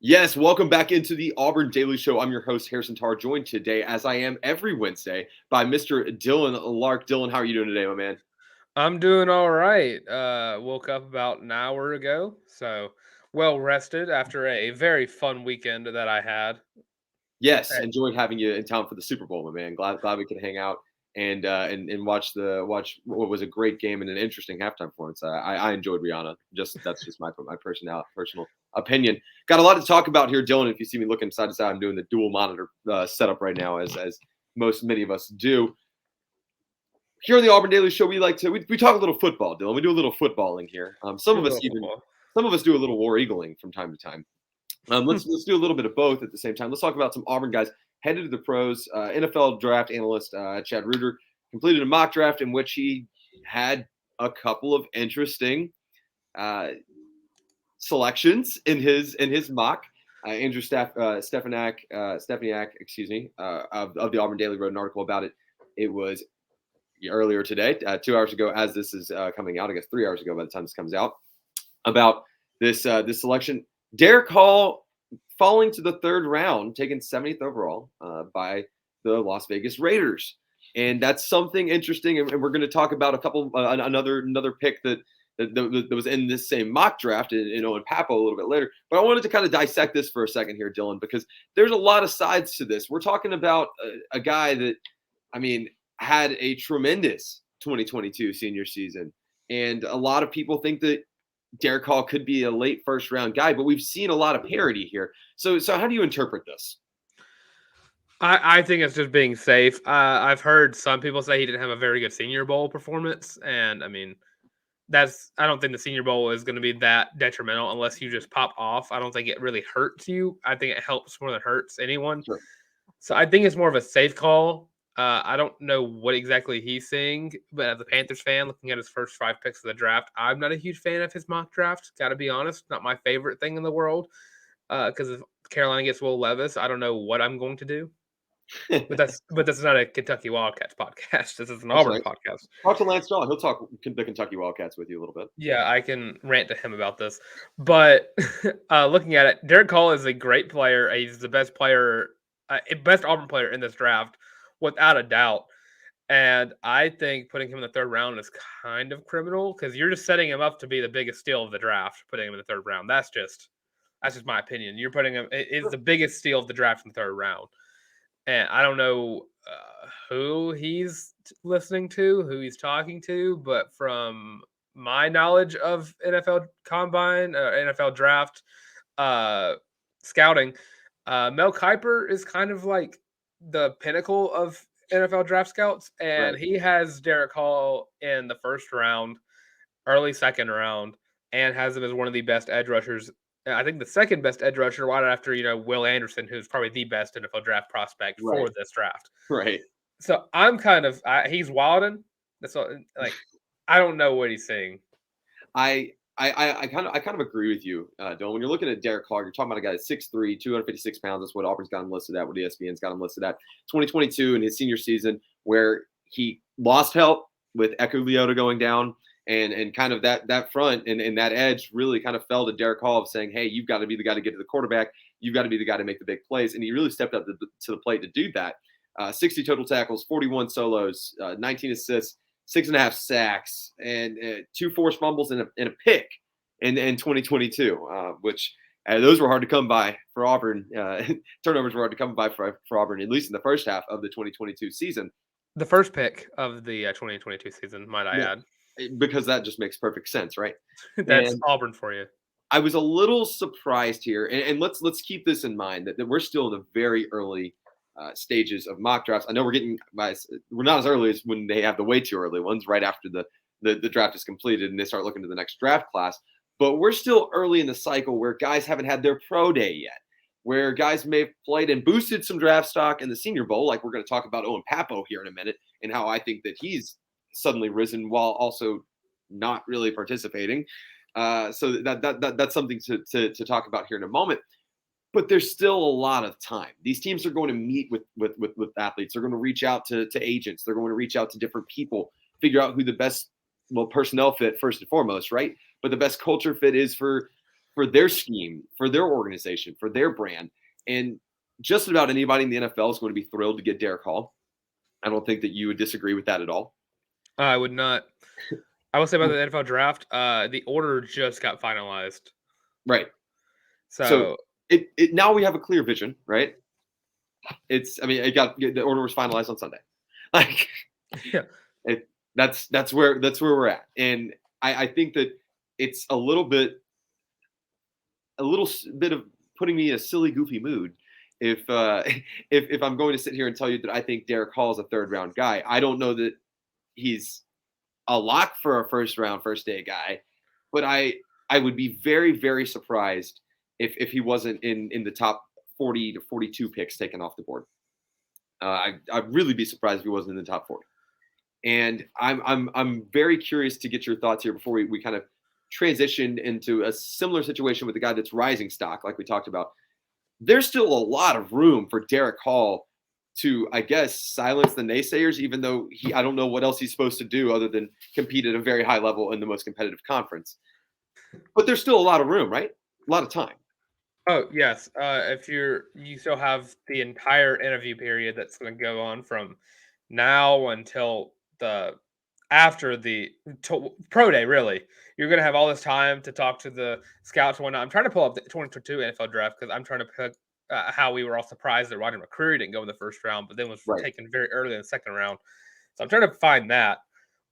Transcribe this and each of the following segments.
Yes, welcome back into the Auburn Daily Show. I'm your host, Harrison Tarr, joined today, as I am every Wednesday, by Mr. Dylan Larck. Dylan, how are you doing today, my man? I'm doing all right. Woke up about an hour ago, so well rested after a very fun weekend that I had. Yes, Eh, enjoyed having you in town for the Super Bowl, my man. Glad we could hang out and watch what was a great game and an interesting halftime performance. I enjoyed Rihanna. That's just my personal opinion. Got a lot to talk about here, Dylan. If you see me looking side to side, I'm doing the dual monitor setup right now, as many of us do. Here on the Auburn Daily Show, we talk a little football, Dylan. We do a little footballing here. do a little football. Some of us do a little war eagling from time to time. Let's do a little bit of both at the same time. Let's talk about some Auburn guys headed to the pros. NFL draft analyst Chad Reuter completed a mock draft in which he had a couple of interesting selections in his mock. Andrew Stefaniak, of the Auburn Daily wrote an article about it. It was earlier today, 2 hours ago, as this is coming out. I guess 3 hours ago by the time this comes out, about this selection. Derick Hall falling to the third round, taken 70th overall by the Las Vegas Raiders, and that's something interesting. And we're going to talk about a couple another pick that was in this same mock draft in Owen Pappoe a little bit later. But I wanted to kind of dissect this for a second here, Dylan, because there's a lot of sides to this. We're talking about a guy that, I mean, had a tremendous 2022 senior season, and a lot of people think that Derick Hall could be a late first round guy, but we've seen a lot of parity here. So how do you interpret this? I think it's just being safe. I've heard some people say he didn't have a very good Senior Bowl performance, and I mean, I don't think the Senior Bowl is going to be that detrimental unless you just pop off. I don't think it really hurts you. I think it helps more than it hurts anyone. Sure. So I think it's more of a safe call. I don't know what exactly he's seeing, but as a Panthers fan, looking at his first 5 picks of the draft, I'm not a huge fan of his mock draft. Got to be honest, not my favorite thing in the world. Because if Carolina gets Will Levis, I don't know what I'm going to do. But that's not a Kentucky Wildcats podcast. This is an That's Auburn right. podcast. Talk to Lance Dawn. He'll talk the Kentucky Wildcats with you a little bit. Yeah, I can rant to him about this. But looking at it, Derick Hall is a great player. He's the best player, best Auburn player in this draft, without a doubt. And I think putting him in the third round is kind of criminal because you're just setting him up to be the biggest steal of the draft, putting him in the third round. That's just my opinion. You're putting him is the biggest steal of the draft in the third round. And I don't know who he's listening to, who he's talking to, but from my knowledge of NFL Combine, NFL Draft, uh, scouting, Mel Kiper is kind of like the pinnacle of NFL draft scouts, and Right. he has Derick Hall in the first round, early second round, and has him as one of the best edge rushers. I think the second best edge rusher, right after Will Anderson, who's probably the best NFL draft prospect Right. for this draft. Right. So I'm kind of he's wilding. That's what, like, I don't know what he's saying. I kind of agree with you, Dylan. When you're looking at Derick Hall, you're talking about a guy that's 6'3", 256 pounds. That's what Auburn's got him listed at, what ESPN's got him listed at. 2022 in his senior season, where he lost help with Eku Leota going down, and kind of that front and that edge really kind of fell to Derick Hall of saying, hey, you've got to be the guy to get to the quarterback. You've got to be the guy to make the big plays. And he really stepped up to the plate to do that. 60 total tackles, 41 solos, 19 assists, 6.5 sacks, and 2 forced fumbles and a pick in 2022, which those were hard to come by for Auburn. Turnovers were hard to come by for Auburn, at least in the first half of the 2022 season. The first pick of the 2022 season, might I add. Because that just makes perfect sense, right? That's And Auburn for you. I was a little surprised here, and let's keep this in mind that we're still in the very early stages of mock drafts. I know we're not as early as when they have the way too early ones, right after the draft is completed and they start looking to the next draft class. But we're still early in the cycle where guys haven't had their pro day yet, where guys may have played and boosted some draft stock in the Senior Bowl, like we're going to talk about Owen Pappoe here in a minute, and how I think that he's suddenly risen while also not really participating. So that's something to talk about here in a moment. But there's still a lot of time. These teams are going to meet with athletes. They're going to reach out to agents. They're going to reach out to different people, figure out who the best personnel fit first and foremost, right? But the best culture fit is for for their scheme, for their organization, for their brand. And just about anybody in the NFL is going to be thrilled to get Derick Hall. I don't think that you would disagree with that at all. I would not. I will say about the NFL draft, the order just got finalized. Right. So it now we have a clear vision, right? The order was finalized on Sunday. Like, yeah, that's where we're at. And I think that it's a little bit of putting me in a silly, goofy mood if I'm going to sit here and tell you that I think Derick Hall is a third round guy. I don't know that he's a lock for a first day guy, but I would be very, very surprised if he wasn't in the top 40 to 42 picks taken off the board. I'd really be surprised if he wasn't in the top 40. And I'm very curious to get your thoughts here before we kind of transitioned into a similar situation with the guy that's rising stock, like we talked about. There's still a lot of room for Derick Hall to, I guess, silence the naysayers, even though I don't know what else he's supposed to do other than compete at a very high level in the most competitive conference. But there's still a lot of room, right? A lot of time. Oh, yes. If you still have the entire interview period that's going to go on from now until after the pro day, really. You're going to have all this time to talk to the scouts and whatnot. I'm trying to pull up the 2022 NFL draft because I'm trying to pick how we were all surprised that Rodney McCreary didn't go in the first round, but then was taken very early in the second round. So I'm trying to find that.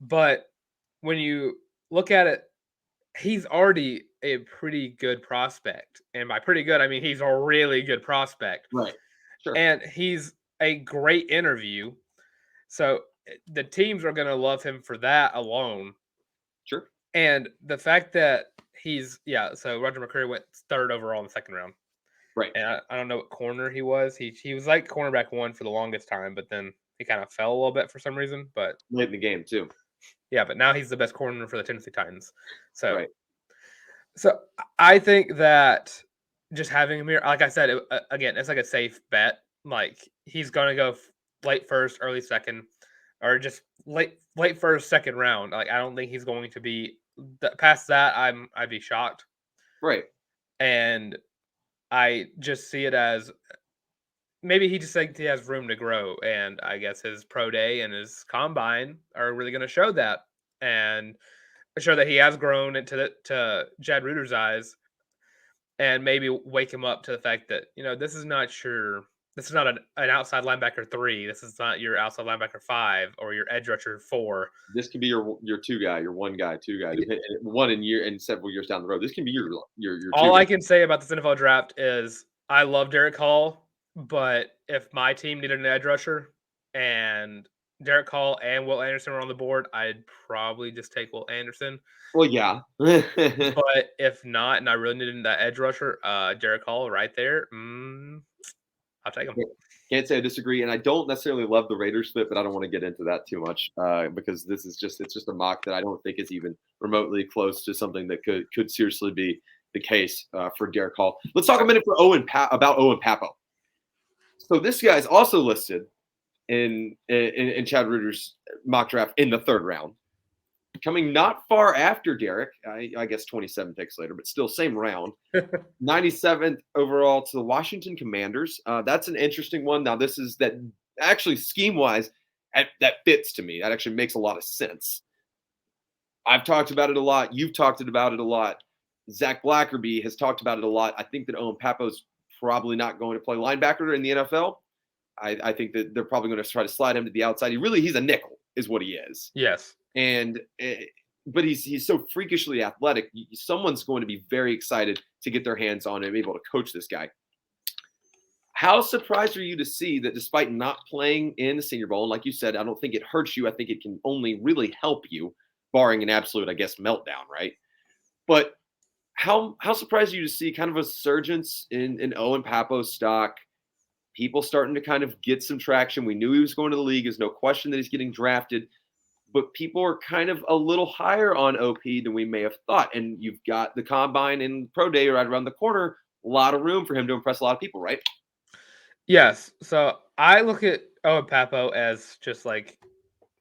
But when you look at it, he's already a pretty good prospect. And by pretty good, I mean he's a really good prospect. Right. Sure. And he's a great interview. So the teams are going to love him for that alone. Sure. And the fact that so Roger McCreary went third overall in the second round. Right. And I don't know what corner he was. He was like cornerback 1 for the longest time, but then he kind of fell a little bit for some reason. But late in the game too. Yeah, but now he's the best corner for the Tennessee Titans. So, right. So I think that just having him here, like I said, again, it's like a safe bet. Like he's going to go late first, early second, or just late first, second round. Like I don't think he's going to be past that. I'd be shocked. Right. And I just see it as maybe he just thinks he has room to grow, and I guess his pro day and his combine are really going to show that and show that he has grown into to Chad Reuter's eyes, and maybe wake him up to the fact that this is not an outside linebacker 3. This is not your outside linebacker 5 or your edge rusher 4. This could be your 2 guy, your 1 guy, 2 guy, one in several years down the road. This can be your all I can say about this NFL draft is I love Derick Hall, but if my team needed an edge rusher and Derick Hall and Will Anderson were on the board, I'd probably just take Will Anderson. Well, yeah. But if not, and I really needed that edge rusher, Derick Hall right there, I'll take him. Can't say I disagree, and I don't necessarily love the Raiders fit, but I don't want to get into that too much because it's just a mock that I don't think is even remotely close to something that could seriously be the case for Derick Hall. Let's talk a minute about Owen Pappoe. So this guy is also listed in Chad Reuter's mock draft in the third round, coming not far after Derick. I guess 27 picks later, but still same round. 97th overall to the Washington Commanders. That's an interesting one. Now this is that actually scheme-wise that fits to me. That actually makes a lot of sense. I've talked about it a lot. You've talked about it a lot. Zach Blackerby has talked about it a lot. I think that Owen Pappoe's probably not going to play linebacker in the NFL. I think that they're probably going to try to slide him to the outside. He's a nickel is what he is. Yes. And but he's so freakishly athletic. Someone's going to be very excited to get their hands on him, able to coach this guy. How surprised are you to see that despite not playing in the Senior Bowl, and like you said, I don't think it hurts you. I think it can only really help you, barring an absolute, I guess, meltdown, right? But how surprised are you to see kind of a resurgence in Owen Pappoe's stock? People starting to kind of get some traction. We knew he was going to the league. There's no question that he's getting drafted. But people are kind of a little higher on OP than we may have thought. And you've got the combine and pro day right around the corner. A lot of room for him to impress a lot of people, right? Yes. So I look at Owen Pappoe as just like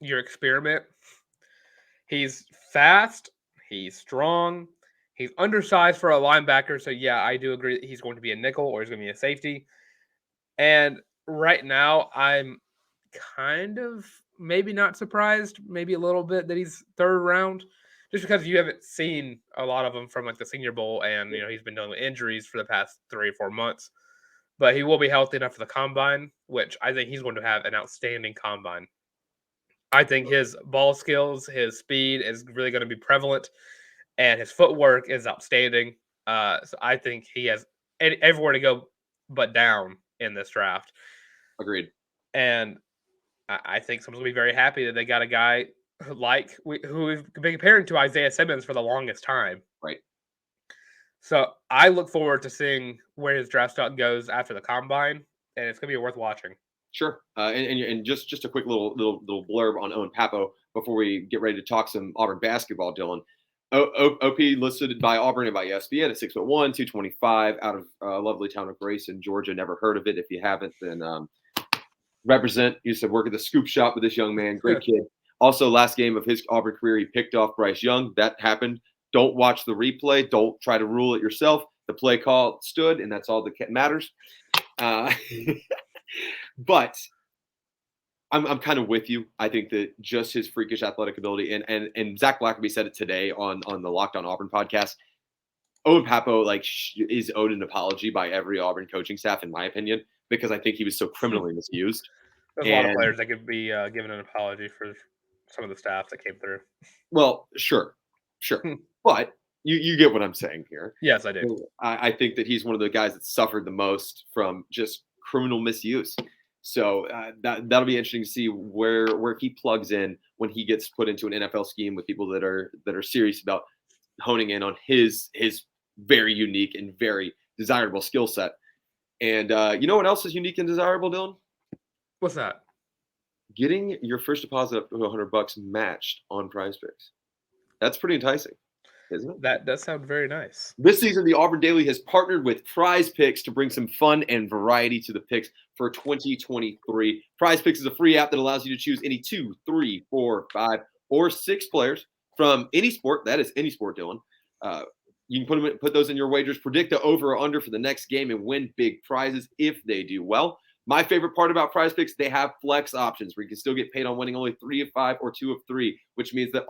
your experiment. He's fast. He's strong. He's undersized for a linebacker, so yeah, I do agree that he's going to be a nickel or he's going to be a safety. And right now, I'm kind of maybe not surprised, maybe a little bit that he's third round, just because you haven't seen a lot of them from like the Senior Bowl, and he's been dealing with injuries for the past 3 or 4 months. But he will be healthy enough for the combine, which I think he's going to have an outstanding combine. I think his ball skills, his speed is really going to be prevalent, and his footwork is outstanding. So I think he has everywhere to go but down in this draft. Agreed. And I think someone's going to be very happy that they got a guy who we've been comparing to Isaiah Simmons for the longest time. Right. So I look forward to seeing where his draft stock goes after the combine, and it's going to be worth watching. Sure. And just a quick little blurb on Owen Pappoe before we get ready to talk some Auburn basketball, Dylan. OP listed by Auburn and by ESPN at 6'1", 225, out of lovely town of Grayson, Georgia. Never heard of it. If you haven't, then represent. He used to work at the scoop shop with this young man. Great kid. Also, last game of his Auburn career, he picked off Bryce Young. That happened. Don't watch the replay. Don't try to rule it yourself. The play call stood, and that's all that matters. But I'm kind of with you. I think that just his freakish athletic ability, and Zach Blackerby said it today on the Locked On Auburn podcast. Owen Pappoe is owed an apology by every Auburn coaching staff, in my opinion, because I think he was so criminally misused. There's a lot of players that could be given an apology for some of the staff that came through. Well, sure, but you get what I'm saying here. Yes, I do. I think that he's one of the guys that suffered the most from just criminal misuse. So that'll be interesting to see where he plugs in when he gets put into an NFL scheme with people that are serious about honing in on his very unique and very desirable skill set. And you know what else is unique and desirable, Dylan? What's that? Getting your first deposit up to $100 matched on Prize Picks. That's pretty enticing, isn't it? That does sound very nice. This season, the Auburn Daily has partnered with Prize Picks to bring some fun and variety to the picks for 2023. Prize Picks is a free app that allows you to choose any 2, 3, 4, 5, or 6 players from any sport. That is any sport, Dylan. You can put those in your wagers, predict the over or under for the next game, and win big prizes if they do well. My favorite part about Prize Picks, they have flex options where you can still get paid on winning only 3 of 5 or 2 of 3, which means that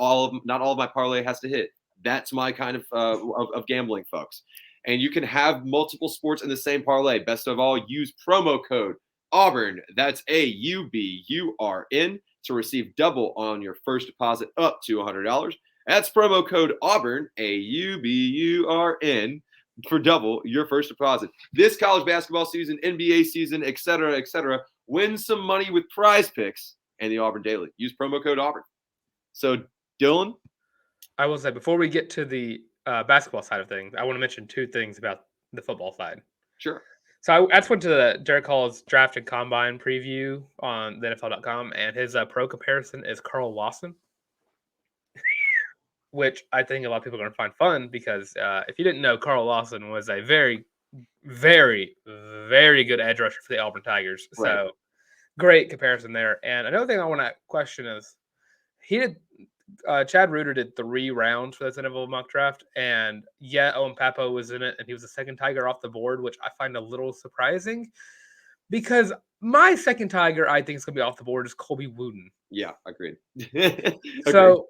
not all of my parlay has to hit. That's my kind of gambling, folks. And you can have multiple sports in the same parlay. Best of all, use promo code Auburn. That's AUBURN to receive double on your first deposit up to $100. That's promo code Auburn, AUBURN, for double your first deposit. This college basketball season, NBA season, et cetera, win some money with Prize Picks and the Auburn Daily. Use promo code Auburn. So, Dylan? I will say, before we get to the basketball side of things, I want to mention 2 things about the football side. Sure. So I just went to the Derick Hall's draft and combine preview on the NFL.com, and his pro comparison is Carl Lawson, which I think a lot of people are going to find fun because if you didn't know, Carl Lawson was a very, very, very good edge rusher for the Auburn Tigers. Right. So great comparison there. And another thing I want to question is Chad Reuter did 3 rounds for this NFL mock draft, and Owen Pappoe was in it, and he was the second Tiger off the board, which I find a little surprising because my second Tiger I think is going to be off the board is Colby Wooden. Yeah, agreed. So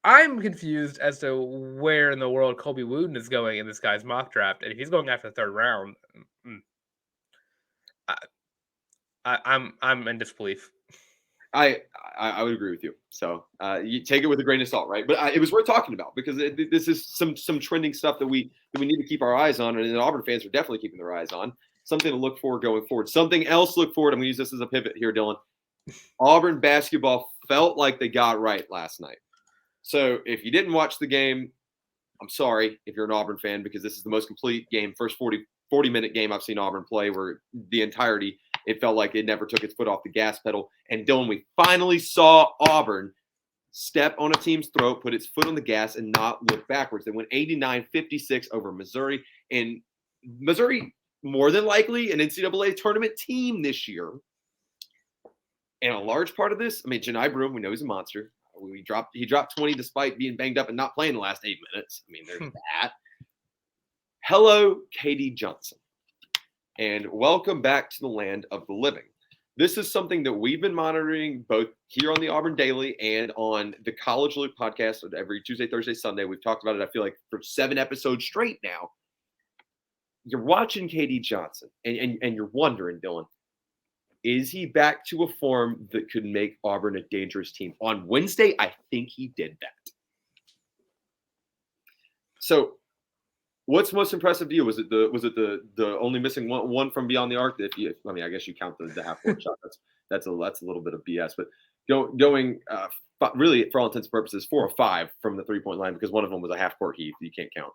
I'm confused as to where in the world Colby Wooden is going in this guy's mock draft, and if he's going after the 3rd round, I'm in disbelief. I would agree with you. So you take it with a grain of salt, right? But it was worth talking about because this is some trending stuff that we need to keep our eyes on, and the Auburn fans are definitely keeping their eyes on. Something to look for going forward. Something else to look forward. I'm going to use this as a pivot here, Dylan. Auburn basketball felt like they got right last night. So if you didn't watch the game, I'm sorry if you're an Auburn fan because this is the most complete game, first 40-minute game I've seen Auburn play where the entirety – it felt like it never took its foot off the gas pedal. And Dylan, we finally saw Auburn step on a team's throat, put its foot on the gas, and not look backwards. They went 89-56 over Missouri. And Missouri, more than likely, an NCAA tournament team this year. And a large part of this, I mean, Janai Broome, we know he's a monster. He dropped 20 despite being banged up and not playing the last 8 minutes. I mean, there's that. Hello, Katie Johnson, and welcome back to the land of the living. This is something that we've been monitoring both here on the Auburn Daily and on the College Loop podcast every Tuesday, Thursday, Sunday. We've talked about it, I feel like, for 7 episodes straight now. You're watching Katie Johnson, and you're wondering, Dylan, is he back to a form that could make Auburn a dangerous team? On Wednesday, I think he did that. So, what's most impressive to you? Was it the only missing one from beyond the arc? I guess you count the half court shot. That's a little bit of BS. But going really for all intents and purposes 4 or 5 from the 3-point line, because one of them was a half court heave. You can't count.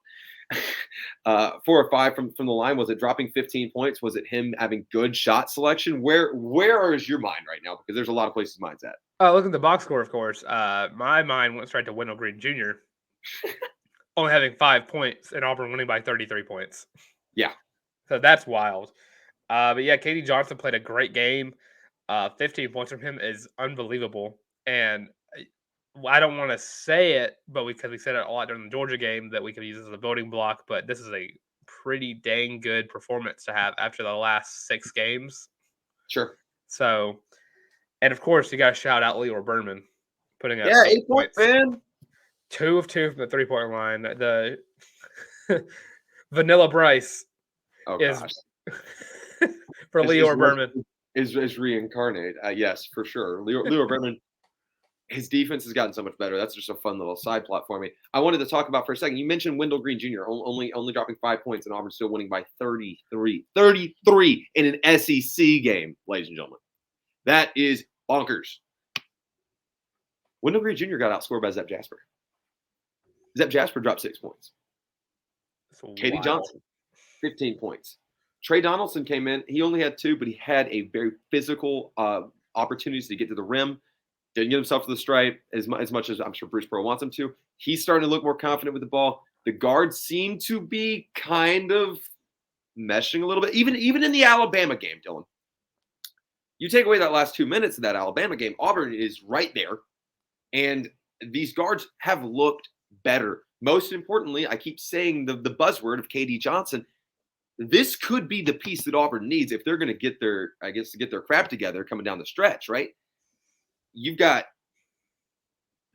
4 or 5 from the line. Was it dropping 15 points? Was it him having good shot selection? Where is your mind right now? Because there's a lot of places mine's at. Look at the box score, of course. My mind went straight to Wendell Green Jr. only having 5 points and Auburn winning by 33 points. Yeah. So that's wild. But yeah, Katie Johnson played a great game. 15 points from him is unbelievable. And I don't want to say it, but because we said it a lot during the Georgia game that we could use as a voting block, but this is a pretty dang good performance to have after the last 6 games. Sure. So, and of course, you got to shout out Leor Berman putting up 8 points, man. 2 of 2 from the 3-point line. The Vanilla Bryce is for Leor Berman is reincarnate. Yes, for sure. Leor Berman, his defense has gotten so much better. That's just a fun little side plot for me. I wanted to talk about for a second. You mentioned Wendell Green Jr. only dropping 5 points, and Auburn still winning by 33 in an SEC game, ladies and gentlemen. That is bonkers. Wendell Green Jr. got outscored by Zep Jasper. Zep Jasper dropped 6 points. Katie Johnson, 15 points. Trey Donaldson came in. He only had 2, but he had a very physical opportunities to get to the rim. Didn't get himself to the stripe as much as I'm sure Bruce Pearl wants him to. He's starting to look more confident with the ball. The guards seem to be kind of meshing a little bit. Even in the Alabama game, Dylan. You take away that last 2 minutes of that Alabama game, Auburn is right there. And these guards have looked better. Most importantly, I keep saying the buzzword of Katie Johnson. This could be the piece that Auburn needs if they're going to get their crap together coming down the stretch, right? You've got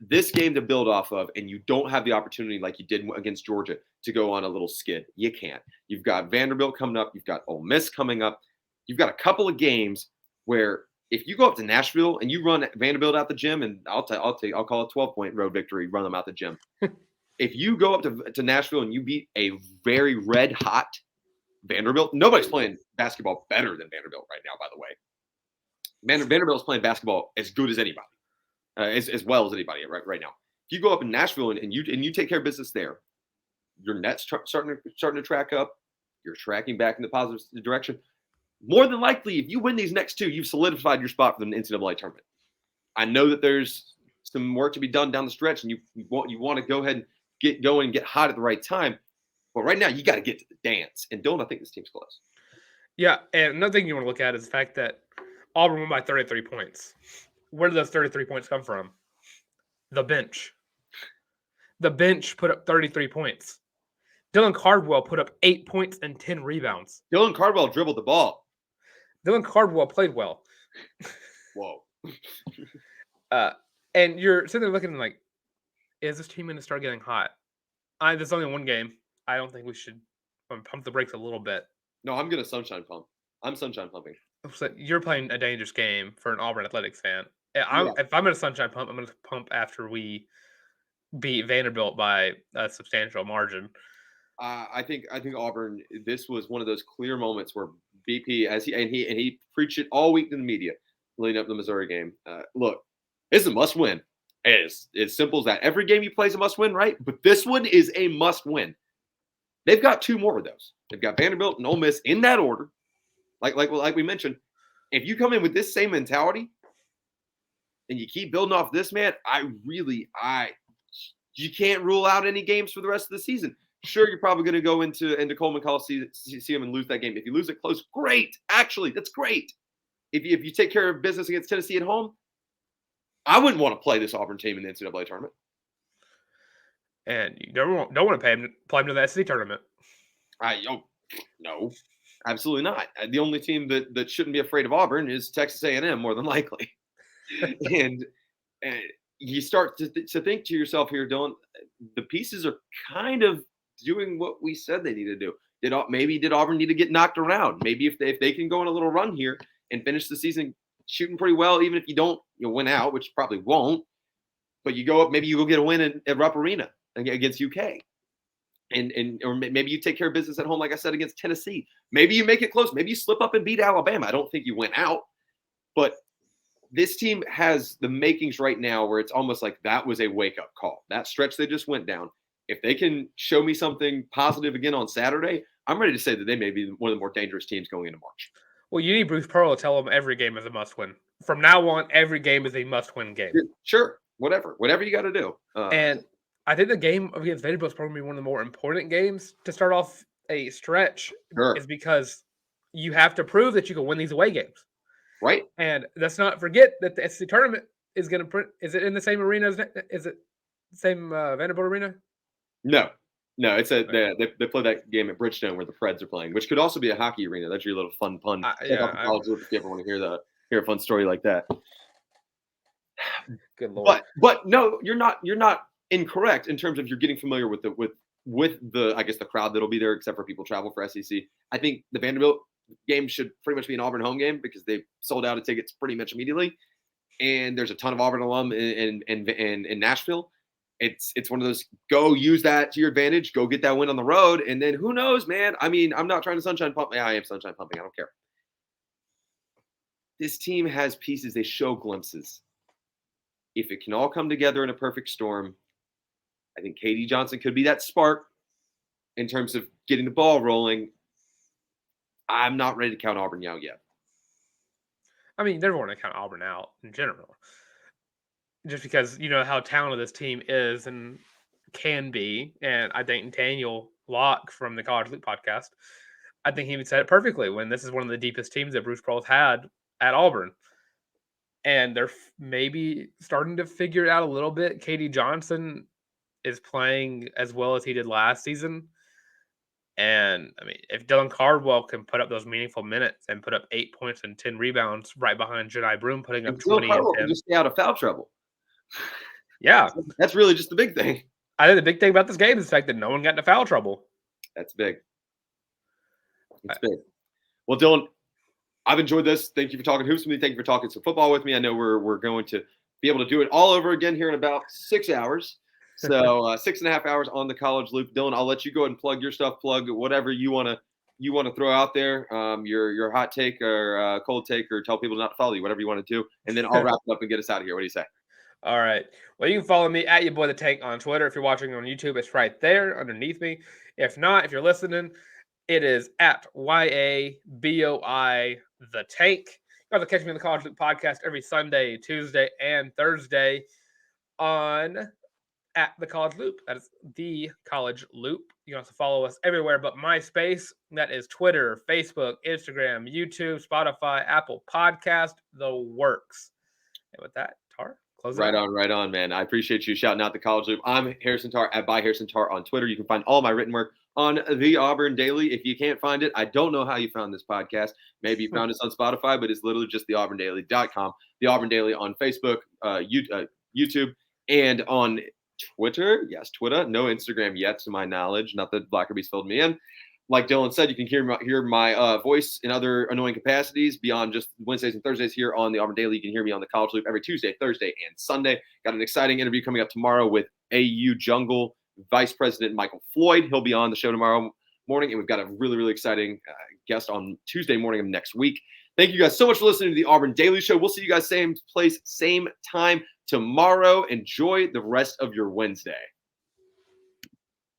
this game to build off of, and you don't have the opportunity like you did against Georgia to go on a little skid. You can't. You've got Vanderbilt coming up. You've got Ole Miss coming up. You've got a couple of games where if you go up to Nashville and you run Vanderbilt out the gym, and I'll call it a 12-point road victory, run them out the gym. If you go up to Nashville and you beat a very red hot Vanderbilt, nobody's playing basketball better than Vanderbilt right now, by the way. Vanderbilt's playing basketball as good as anybody, as well as anybody right now. If you go up in Nashville and you take care of business there, your net's starting to track up. You're tracking back in the positive direction. More than likely, if you win these next 2, you've solidified your spot for the NCAA tournament. I know that there's some work to be done down the stretch, and you want to go ahead and get going and get hot at the right time. But right now, you got to get to the dance. And Dylan, I think this team's close. Yeah, and another thing you want to look at is the fact that Auburn won by 33 points. Where did those 33 points come from? The bench. The bench put up 33 points. Dylan Cardwell put up 8 points and 10 rebounds. Dylan Cardwell dribbled the ball. Dylan Cardwell played well. Whoa. And you're sitting there looking like, is this team going to start getting hot? There's only one game. I don't think we should pump the brakes a little bit. No, I'm going to sunshine pump. I'm sunshine pumping. So you're playing a dangerous game for an Auburn athletics fan. If I'm going to sunshine pump, I'm going to pump after we beat Vanderbilt by a substantial margin. I think Auburn. This was one of those clear moments where BP, he preached it all week in the media, leading up to the Missouri game. Look, it's a must win. It's as simple as that. Every game you play is a must win, right? But this one is a must win. They've got 2 more of those. They've got Vanderbilt and Ole Miss in that order. Like we mentioned, if you come in with this same mentality and you keep building off this, man, you can't rule out any games for the rest of the season. Sure, you're probably going to go into Coleman Coliseum and lose that game. If you lose it close, great. Actually, that's great. If you take care of business against Tennessee at home, I wouldn't want to play this Auburn team in the NCAA tournament. And you don't want to play them to the SEC tournament. No, absolutely not. The only team that shouldn't be afraid of Auburn is Texas A&M, more than likely. and you start to think to yourself here, Dylan, the pieces are kind of doing what we said they need to do. Did Auburn need to get knocked around? Maybe if they can go on a little run here and finish the season shooting pretty well, even if you don't win out, which you probably won't, but you go up, maybe you go get a win at Rupp Arena against UK. Or maybe you take care of business at home, like I said, against Tennessee. Maybe you make it close. Maybe you slip up and beat Alabama. I don't think you went out, but this team has the makings right now where it's almost like that was a wake-up call. That stretch they just went down. If they can show me something positive again on Saturday, I'm ready to say that they may be one of the more dangerous teams going into March. Well, you need Bruce Pearl to tell them every game is a must-win. From now on, every game is a must-win game. Sure, whatever you got to do. And I think the game against Vanderbilt is probably one of the more important games to start off a stretch. Sure. Is because you have to prove that you can win these away games. Right. And let's not forget that the SEC tournament is going to – is it in the same arena? Is it the same Vanderbilt arena? No. It's they play that game at Bridgestone where the Preds are playing, which could also be a hockey arena. That's your little fun pun. If you ever want to hear a fun story like that. Good Lord. But no, you're not incorrect in terms of you're getting familiar with the I guess the crowd that'll be there, except for people travel for SEC. I think the Vanderbilt game should pretty much be an Auburn home game because they sold out of tickets pretty much immediately, and there's a ton of Auburn alum in Nashville. It's one of those, go use that to your advantage, go get that win on the road, and then who knows, man. I mean, I'm not trying to sunshine pump. Yeah, I am sunshine pumping. I don't care. This team has pieces. They show glimpses. If it can all come together in a perfect storm, I think KD Johnson could be that spark in terms of getting the ball rolling. I'm not ready to count Auburn out yet. I mean, you never want to count Auburn out in general. Just because you know how talented this team is and can be. And I think Daniel Locke from the College Loop podcast, I think he even said it perfectly when this is one of the deepest teams that Bruce Pearl's had at Auburn. And they're maybe starting to figure it out a little bit. KD Johnson is playing as well as he did last season. And, I mean, if Dylan Cardwell can put up those meaningful minutes and put up 8 points and 10 rebounds right behind Jedi Broom putting up 20 and 10. Just stay out of foul trouble. Yeah. That's really just the big thing. I think the big thing about this game is the fact that no one got into foul trouble. That's big. It's big. Well, Dylan, I've enjoyed this. Thank you for talking hoops with me. Thank you for talking some football with me. I know we're going to be able to do it all over again here in about 6 hours. So 6.5 hours on the College Loop. Dylan, I'll let you go ahead and plug your stuff, plug whatever you want to throw out there, your hot take or cold take, or tell people not to follow you, whatever you want to do. And then I'll wrap it up and get us out of here. What do you say? All right. Well, you can follow me at your boy the Tank on Twitter. If you're watching on YouTube, it's right there underneath me. If not, if you're listening, it is at YABOI the Tank. You have to catch me on the College Loop podcast every Sunday, Tuesday, and Thursday on at the College Loop. That is the College Loop. You can also follow us everywhere but MySpace. That is Twitter, Facebook, Instagram, YouTube, Spotify, Apple Podcast, the works. And with that, Tarr, close it. Right on, man. I appreciate you shouting out the College Loop. I'm Harrison Tarr at by Harrison Tarr on Twitter. You can find all my written work on the Auburn Daily. If you can't find it, I don't know how you found this podcast. Maybe you found us on Spotify, but it's literally just theauburndaily.com. The Auburn Daily on Facebook, YouTube, and on Twitter. Yes, Twitter. No Instagram yet, to my knowledge. Not that Blackerby's filled me in. Like Dylan said, you can hear my voice in other annoying capacities beyond just Wednesdays and Thursdays here on the Auburn Daily. You can hear me on the College Loop every Tuesday, Thursday, and Sunday. Got an exciting interview coming up tomorrow with AU Jungle Vice President Michael Floyd. He'll be on the show tomorrow morning, and we've got a really, really exciting guest on Tuesday morning of next week. Thank you guys so much for listening to the Auburn Daily Show. We'll see you guys same place, same time tomorrow. Enjoy the rest of your Wednesday.